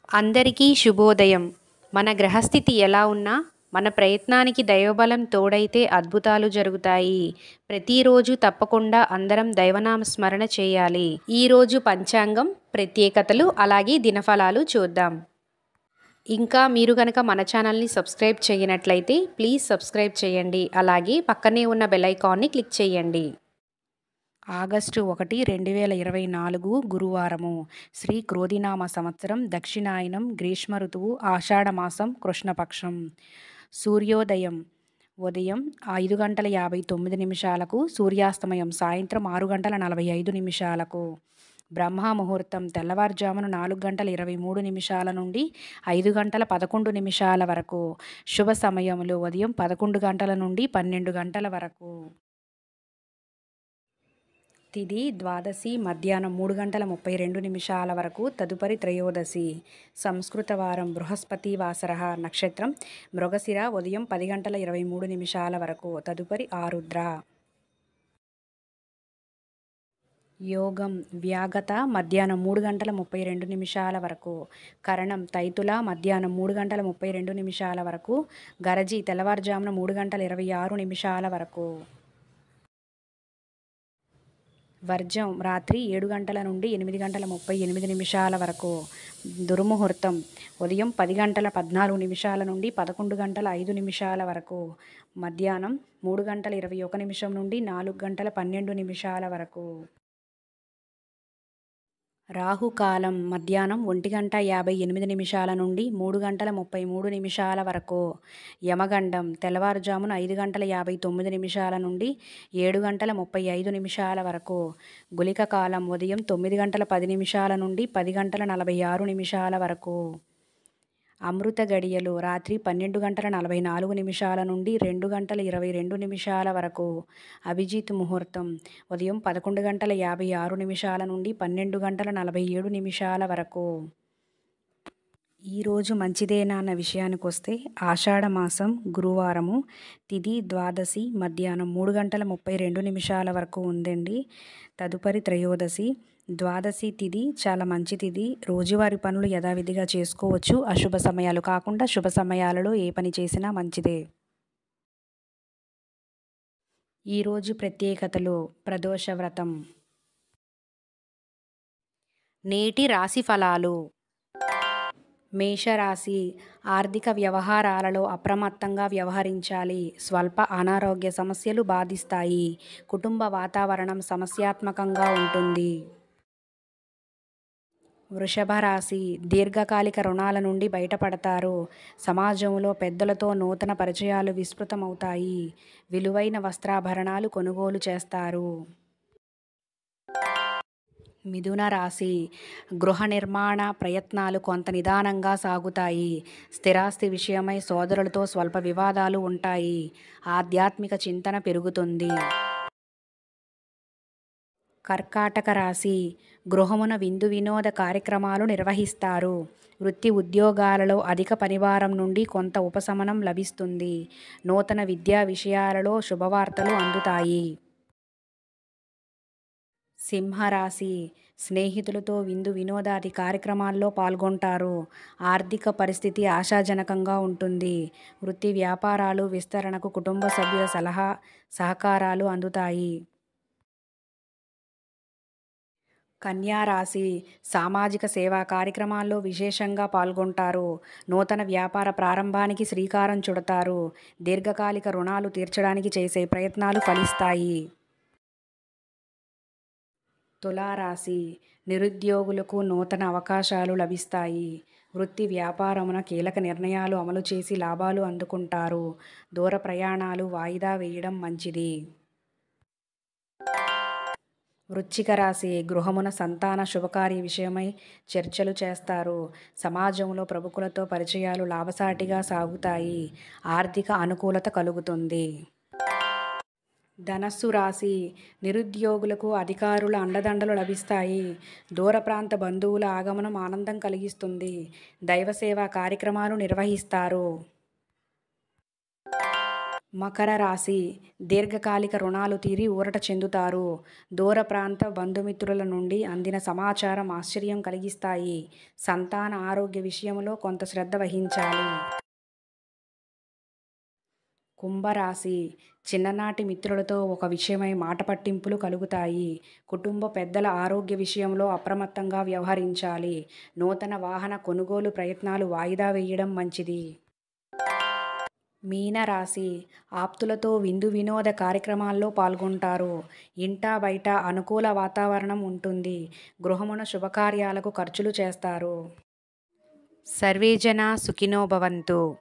అందరికీ శుభోదయం. మన గ్రహస్థితి ఎలా ఉన్నా మన ప్రయత్నానికి దైవబలం తోడైతే అద్భుతాలు జరుగుతాయి. ప్రతిరోజు తప్పకుండా అందరం దైవనామ స్మరణ చేయాలి. ఈరోజు పంచాంగం, ప్రత్యేకతలు అలాగే దినఫలాలు చూద్దాం. ఇంకా మీరు కనుక మన ఛానల్ని సబ్స్క్రైబ్ చేయనట్లయితే ప్లీజ్ సబ్స్క్రైబ్ చేయండి. అలాగే పక్కనే ఉన్న బెల్ ఐకాన్ని క్లిక్ చేయండి. ఆగస్టు 1, 2024 గురువారము. శ్రీ క్రోధినామ సంవత్సరం, దక్షిణాయనం, గ్రీష్మ ఋతువు, ఆషాఢమాసం, కృష్ణపక్షం. సూర్యోదయం ఉదయం 5:59 సూర్యాస్తమయం సాయంత్రం 6:45. బ్రహ్మ ముహూర్తం తెల్లవారుజామున 4:23 నుండి 5:11 వరకు. శుభ సమయములు ఉదయం 11 గంటల నుండి 12 గంటల వరకు. తిథి ద్వాదశి మధ్యాహ్నం 3:32 వరకు. తదుపరి త్రయోదశి. సంస్కృత వారం బృహస్పతి వాసర. నక్షత్రం మృగశిర. ఉదయం 10:23 వరకు. తదుపరి ఆరుద్ర. యోగం వ్యాగత మధ్యాహ్నం 3:32 వరకు. కరణం తైతుల మధ్యాహ్నం 3:32 వరకు. గరజి తెల్లవారుజామున 3:26 వరకు. వర్జం రాత్రి 7 గంటల నుండి 8:38 వరకు. దుర్ముహూర్తం ఉదయం 10:14 నుండి 11:05 వరకు. మధ్యాహ్నం 3:21 నుండి 4:12 వరకు. రాహుకాలం మధ్యాహ్నం 1:58 నుండి 3:33 వరకు. యమగండం తెల్లవారుజామున 5:59 నుండి 7:35 వరకు. గుళిక కాలం ఉదయం 9:10 నుండి 10:46 వరకు. అమృత గడియలు రాత్రి 12:44 నుండి 2:22 వరకు. అభిజిత్ ముహూర్తం ఉదయం 11:56 నుండి 12:47 వరకు. ఈరోజు మంచిదేనా అన్న విషయానికి వస్తే ఆషాఢమాసం గురువారము. తిథి ద్వాదశి మధ్యాహ్నం 3:32 వరకు ఉందండి. తదుపరి త్రయోదశి. ద్వాదశి తిథి చాలా మంచి తిథి. రోజువారి పనులు యథావిధిగా చేసుకోవచ్చు. అశుభ సమయాలు కాకుండా శుభ సమయాలలో ఏ పని చేసినా మంచిదే. ఈరోజు ప్రత్యేకతలు. ప్రదోష వ్రతం. నేటి రాశి ఫలాలు. మేషరాశి. ఆర్థిక వ్యవహారాలలో అప్రమత్తంగా వ్యవహరించాలి. స్వల్ప అనారోగ్య సమస్యలు బాధిస్తాయి. కుటుంబ వాతావరణం సమస్యాత్మకంగా ఉంటుంది. వృషభ రాశి. దీర్ఘకాలిక రుణాల నుండి బయటపడతారు. సమాజంలో పెద్దలతో నూతన పరిచయాలు విస్తృతమవుతాయి. విలువైన వస్త్రాభరణాలు కొనుగోలు చేస్తారు. మిథున రాశి. గృహ నిర్మాణ ప్రయత్నాలు కొంత నిదానంగా సాగుతాయి. స్థిరాస్తి విషయమై సోదరులతో స్వల్ప వివాదాలు ఉంటాయి. ఆధ్యాత్మిక చింతన పెరుగుతుంది. కర్కాటక రాశి. గృహమున విందు వినోద కార్యక్రమాలు నిర్వహిస్తారు. వృత్తి ఉద్యోగాలలో అధిక పనిభారం నుండి కొంత ఉపశమనం లభిస్తుంది. నూతన విద్యా విషయాలలో శుభవార్తలు అందుతాయి. సింహరాశి. స్నేహితులతో విందు వినోదాది కార్యక్రమాల్లో పాల్గొంటారు. ఆర్థిక పరిస్థితి ఆశాజనకంగా ఉంటుంది. వృత్తి వ్యాపారాలు విస్తరణకు కుటుంబ సభ్యుల సలహా సహకారాలు అందుతాయి. కన్యా రాశి. సామాజిక సేవా కార్యక్రమాల్లో విశేషంగా పాల్గొంటారు. నూతన వ్యాపార ప్రారంభానికి శ్రీకారం చుడతారు. దీర్ఘకాలిక రుణాలు తీర్చడానికి చేసే ప్రయత్నాలు ఫలిస్తాయి. తులారాశి. నిరుద్యోగులకు నూతన అవకాశాలు లభిస్తాయి. వృత్తి వ్యాపారమున కీలక నిర్ణయాలు అమలు చేసి లాభాలు అందుకుంటారు. దూర ప్రయాణాలు వాయిదా వేయడం మంచిది. వృశ్చిక రాశి. గృహమున సంతాన శుభకార్య విషయమై చర్చలు చేస్తారు. సమాజంలో ప్రముఖులతో పరిచయాలు లాభసాటిగా సాగుతాయి. ఆర్థిక అనుకూలత కలుగుతుంది. ధనస్సు రాశి. నిరుద్యోగులకు అధికారుల అండదండలు లభిస్తాయి. దూర ప్రాంత బంధువుల ఆగమనం ఆనందం కలిగిస్తుంది. దైవ సేవా కార్యక్రమాలు నిర్వహిస్తారు. మకర రాశి దీర్ఘకాలిక రుణాలు తీరి ఊరట చెందుతారు. దూర ప్రాంత బంధుమిత్రుల నుండి అందిన సమాచారం ఆశ్చర్యం కలిగిస్తాయి. సంతాన ఆరోగ్య విషయంలో కొంత శ్రద్ధ వహించాలి. కుంభరాశి చిన్ననాటి మిత్రులతో ఒక విషయమై మాట పట్టింపులు కలుగుతాయి. కుటుంబ పెద్దల ఆరోగ్య విషయంలో అప్రమత్తంగా వ్యవహరించాలి. నూతన వాహన కొనుగోలు ప్రయత్నాలు వాయిదా వేయడం మంచిది. మీనరాశి ఆప్తులతో విందు వినోద కార్యక్రమాల్లో పాల్గొంటారు. ఇంటా బయట అనుకూల వాతావరణం ఉంటుంది. గృహమున శుభకార్యాలకు ఖర్చులు చేస్తారు. సర్వే జనా సుఖినో భవంతు.